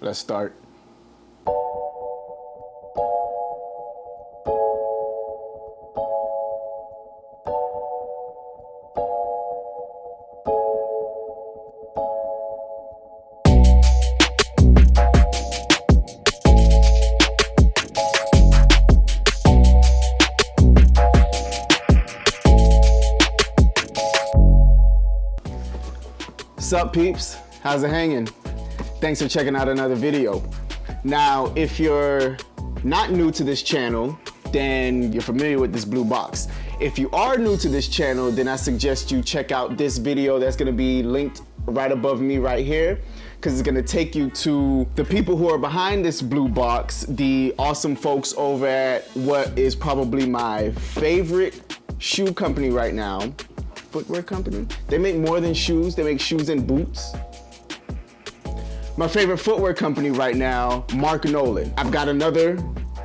Let's start. Sup peeps, how's it hanging? Thanks for checking out another video. Now, if you're not new to this channel, then you're familiar with this blue box. If you are new to this channel, then I suggest you check out this video that's gonna be linked right above me right here, because it's gonna take you to the people who are behind this blue box, the awesome folks over at what is probably my favorite shoe company right now. Footwear company. They make more than shoes, they make shoes and boots. My favorite footwear company right now, Marc Nolan. I've got another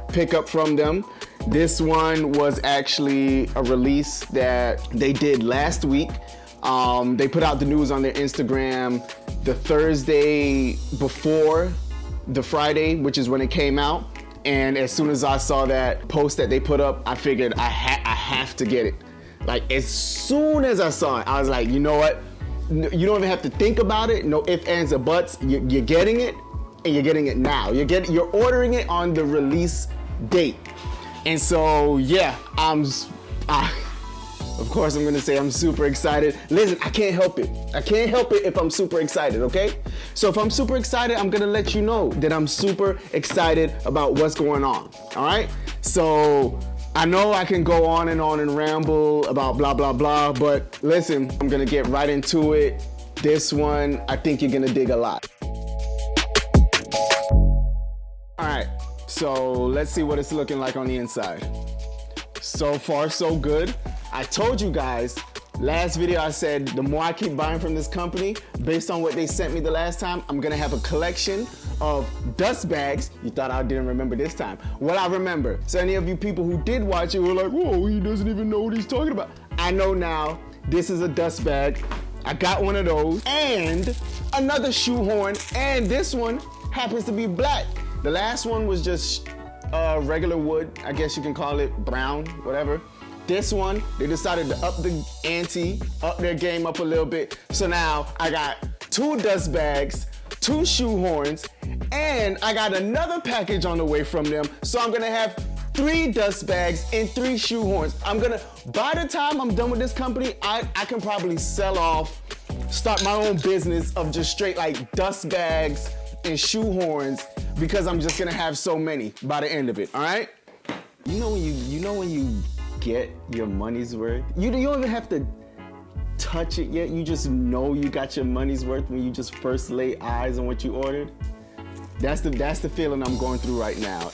pickup from them. This one was actually a release that they did last week. They put out the news on their Instagram the Thursday before the Friday, which is when it came out. And as soon as I saw that post that they put up, I figured I have to get it. Like, as soon as I saw it, I was like, you know what? You don't even have to think about it. No ifs, ands, or buts. You're getting it, and you're getting it now. You're ordering it on the release date. And so, yeah, of course I'm gonna say I'm super excited. Listen, I can't help it. I can't help it if I'm super excited, okay? So if I'm super excited, I'm gonna let you know that I'm super excited about what's going on, all right? So, I know I can go on and ramble about blah, blah, blah, but listen, I'm gonna get right into it. This one, I think you're gonna dig a lot. All right, so let's see what it's looking like on the inside. So far, so good. I told you guys, last video I said, the more I keep buying from this company, based on what they sent me the last time, I'm gonna have a collection of dust bags. You thought I didn't remember this time. Well, I remember. So any of you people who did watch it were like, whoa, he doesn't even know what he's talking about. I know now, this is a dust bag. I got one of those, and another shoehorn, and this one happens to be black. The last one was just regular wood, I guess you can call it brown, whatever. This one, they decided to up the ante, up their game up a little bit. So now I got 2 dust bags, 2 shoehorns, and I got another package on the way from them. So I'm gonna have 3 dust bags and 3 shoehorns. By the time I'm done with this company, I can probably sell off, start my own business of just straight like dust bags and shoehorns, because I'm just gonna have so many by the end of it, all right? You know when you get your money's worth? You don't even have to touch it yet. You just know you got your money's worth when you just first lay eyes on what you ordered. That's the feeling I'm going through right now.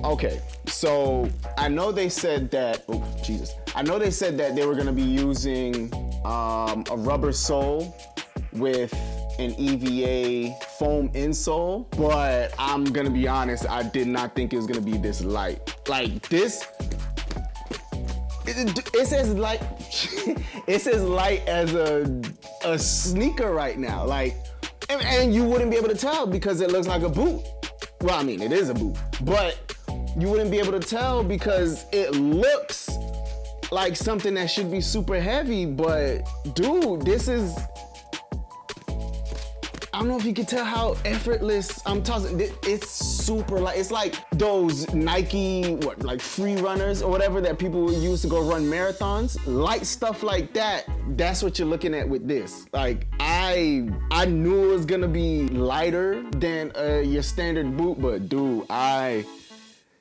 Okay, so I know they said that, oh Jesus. I know they said that they were gonna be using a rubber sole with an EVA foam insole, but I'm gonna be honest, I did not think it was gonna be this light. Like this, it's as light, it's as light as a sneaker right now. Like, and you wouldn't be able to tell because it looks like a boot. Well, I mean, it is a boot, but you wouldn't be able to tell because it looks like something that should be super heavy, but dude, this is, I don't know if you can tell how effortless I'm tossing. It's super light. It's like those Nike, like free runners or whatever that people would use to go run marathons. Light stuff like that, that's what you're looking at with this. Like, I knew it was gonna be lighter than your standard boot, but dude,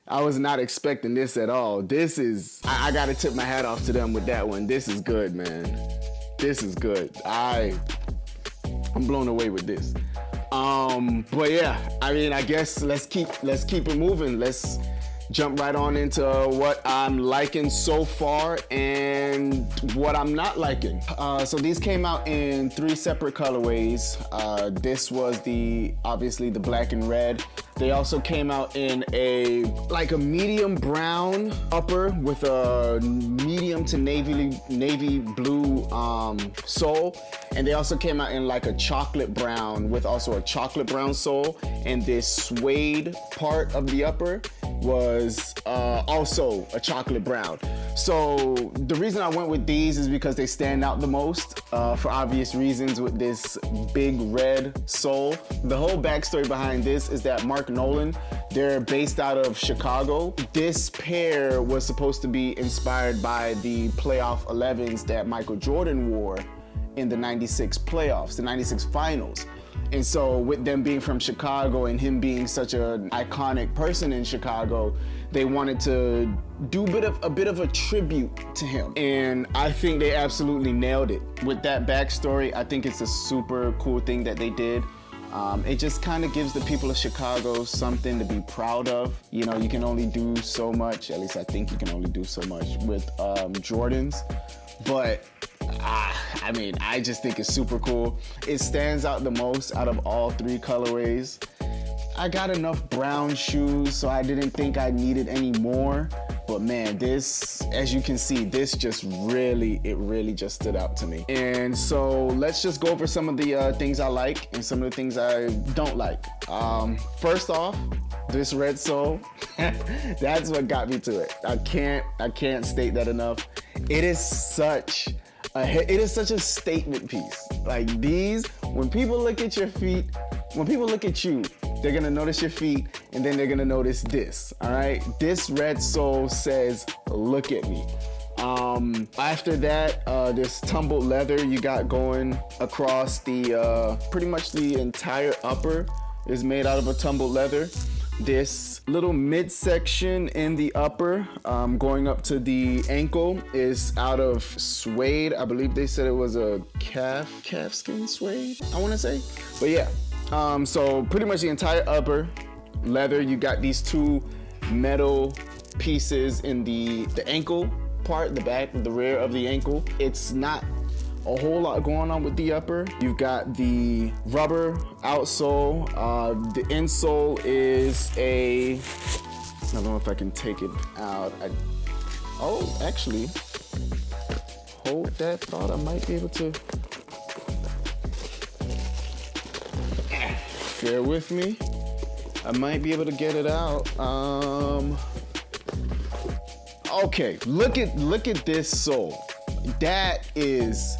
I was not expecting this at all. This is, I gotta tip my hat off to them with that one. This is good, man. This is good. I'm blown away with this. But yeah, I mean, I guess let's keep it moving. Let's jump right on into what I'm liking so far and what I'm not liking. So these came out in 3 separate colorways. This was obviously the black and red. They also came out in a medium brown upper with a medium to navy blue sole. And they also came out in like a chocolate brown with also a chocolate brown sole. And this suede part of the upper was also a chocolate brown. So the reason I went with these is because they stand out the most for obvious reasons with this big red sole. The whole backstory behind this is that Marc Nolan, they're based out of Chicago. This pair was supposed to be inspired by the playoff 11s that Michael Jordan wore in the 96 playoffs, the 96 finals. And so with them being from Chicago and him being such an iconic person in Chicago, they wanted to do a bit of a tribute to him. And I think they absolutely nailed it. With that backstory, I think it's a super cool thing that they did. It just kind of gives the people of Chicago something to be proud of. You know, you can only do so much, at least I think you can only do so much with Jordans. But I mean, I just think it's super cool. It stands out the most out of all three colorways. I got enough brown shoes, so I didn't think I needed any more. But man, this, as you can see, this just really just stood out to me. And so let's just go over some of the things I like and some of the things I don't like. First off, this red sole, that's what got me to it. I can't state that enough. It is such a statement piece. Like these, when people look at your feet, when people look at you, they're gonna notice your feet and then they're gonna notice this, all right? This red sole says, look at me. After that, this tumbled leather you got going across the, pretty much the entire upper is made out of a tumbled leather. This little midsection in the upper, going up to the ankle, is out of suede. I believe they said it was a calfskin suede, I wanna say. But yeah, so pretty much the entire upper leather. You got these two metal pieces in the ankle part, the back, the rear of the ankle. It's not a whole lot going on with the upper. You've got the rubber outsole. The insole is I don't know if I can take it out. Actually, hold that thought. I might be able to. Bear with me. I might be able to get it out. Okay, look at this sole. That is.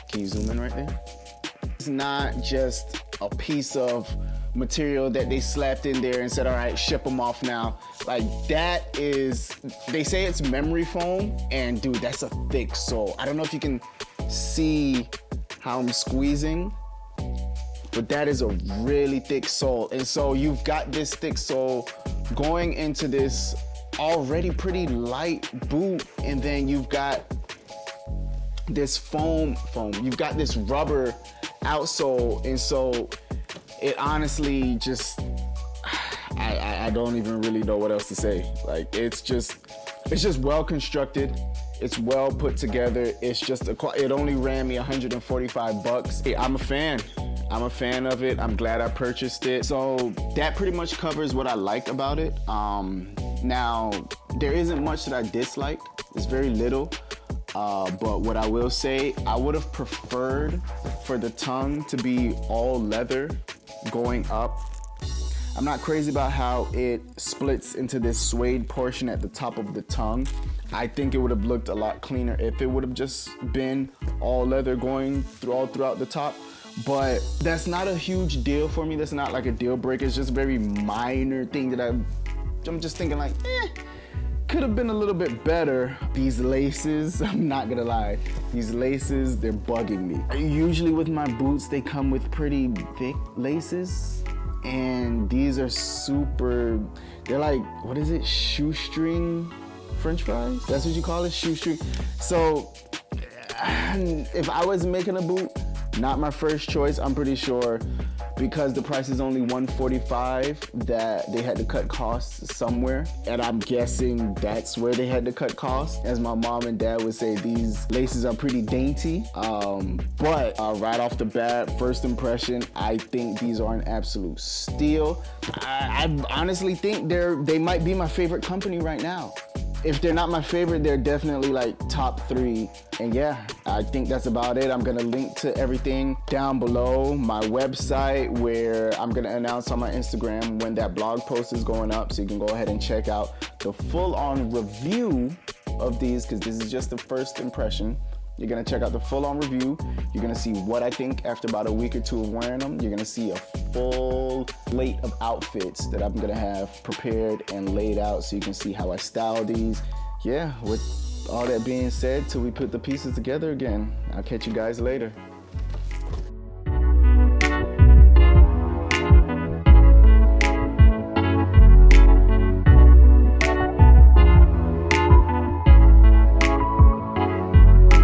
Can you zoom in right there? It's not just a piece of material that they slapped in there and said, all right, ship them off now. Like that is, they say it's memory foam, and dude, that's a thick sole. I don't know if you can see how I'm squeezing, but that is a really thick sole. And so you've got this thick sole going into this already pretty light boot, and then you've got this foam, you've got this rubber outsole, and so it honestly just, I don't even really know what else to say. Like it's just well constructed, it's well put together. It's just it only ran me $145. Hey, I'm a fan of it. I'm glad I purchased it. So that pretty much covers what I like about it. Now there isn't much that I disliked. It's very little. But what I will say, I would have preferred for the tongue to be all leather going up. I'm not crazy about how it splits into this suede portion at the top of the tongue. I think it would have looked a lot cleaner if it would have just been all leather going throughout the top. But that's not a huge deal for me. That's not like a deal breaker. It's just a very minor thing that I'm just thinking like, could have been a little bit better. These laces, I'm not gonna lie, these laces, they're bugging me. Usually with my boots, they come with pretty thick laces, and these are they're like, what is it, shoestring French fries? That's what you call it, shoestring? So if I was making a boot, not my first choice. I'm pretty sure because the price is only $145 that they had to cut costs somewhere, and I'm guessing that's where they had to cut costs. As my mom and dad would say, these laces are pretty dainty, but right off the bat, first impression, I think these are an absolute steal. I honestly think they might be my favorite company right now. If they're not my favorite, they're definitely like top 3. And yeah, I think that's about it. I'm gonna link to everything down below, my website, where I'm gonna announce on my Instagram when that blog post is going up, so you can go ahead and check out the full-on review of these, because this is just the first impression. You're gonna check out the full-on review. You're gonna see what I think after about a week or 2 of wearing them. You're gonna see a full slate of outfits that I'm gonna have prepared and laid out, so you can see how I style these. Yeah, with all that being said, till we put the pieces together again, I'll catch you guys later.